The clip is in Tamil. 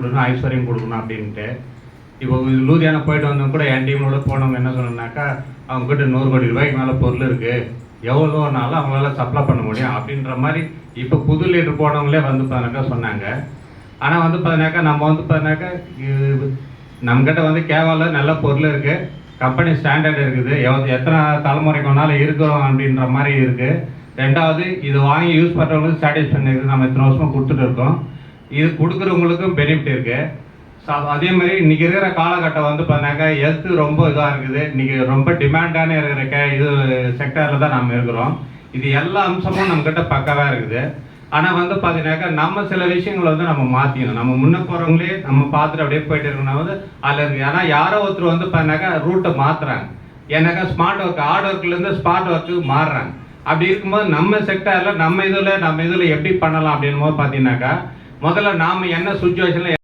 கொடுக்கணும், ஐஸ்வர்யம் கொடுக்கணும் அப்படின்ட்டு. இப்போ லூதியானா போயிட்டு வந்தவங்க கூட என் டீமோட போனவங்க என்ன சொன்னாக்கா, அவங்ககிட்ட 100 கோடி ரூபாய்க்கு மேலே பொருள் இருக்குது, எவ்வளோனாலும் அவங்களால சப்ளை பண்ண முடியும் அப்படின்ற மாதிரி இப்போ புது லீடர் போனவங்களே வந்து பார்த்தாக்கா சொன்னாங்க. ஆனால் வந்து பார்த்தினாக்கா நம்ம வந்து பார்த்தினாக்கா நம்மக்கிட்ட வந்து கேவலம் நல்ல பொருள் இருக்குது, கம்பெனி ஸ்டாண்டர்ட் இருக்குது, எத்தனை தலைமுறைக்கு வேணாலும் இருக்கிறோம் அப்படின்ற மாதிரி இருக்குது. ரெண்டாவது, இது வாங்கி யூஸ் பண்ணுறவங்களுக்கு சாட்டிஸ்ஃபேக்ஷன் இருக்குது, நம்ம இத்தனை வருஷமாக கொடுத்துட்டு இருக்கோம், இது கொடுக்குறவங்களுக்கும் பெனிஃபிட் இருக்குது. அதே மாதிரி இன்றைக்கி இருக்கிற காலகட்டம் வந்து பார்த்தினாக்கா ஹெல்த்து ரொம்ப இதாக இருக்குது, இன்றைக்கி ரொம்ப டிமாண்டான இருக்கிற இது செக்டரில் தான் நம்ம இருக்கிறோம். இது எல்லா அம்சமும் நம்மக்கிட்ட பக்காவாக இருக்குது. ஆனால் வந்து பார்த்தீங்கன்னாக்கா நம்ம சில விஷயங்களை வந்து நம்ம மாற்றிக்கணும். நம்ம முன்னே போகிறவங்களே நம்ம பார்த்துட்டு அப்படியே போயிட்டு இருக்கணும் வந்து அதில் இருக்குது. ஏன்னா யாரோ ஒருத்தர் வந்து பார்த்தீங்கன்னாக்கா ரூட்டை மாற்றுறாங்க, ஏன்னாக்கா ஸ்மார்ட் ஒர்க் ஹார்ட் ஒர்க்லேருந்து ஸ்மார்ட் ஒர்க்குக்கு மாறுறாங்க. அப்படி இருக்கும்போது நம்ம செக்டரில் நம்ம இதில் எப்படி பண்ணலாம் அப்படின்னும் போது பார்த்தீங்கன்னாக்கா முதல்ல நாம் என்ன சுச்சுவேஷனில்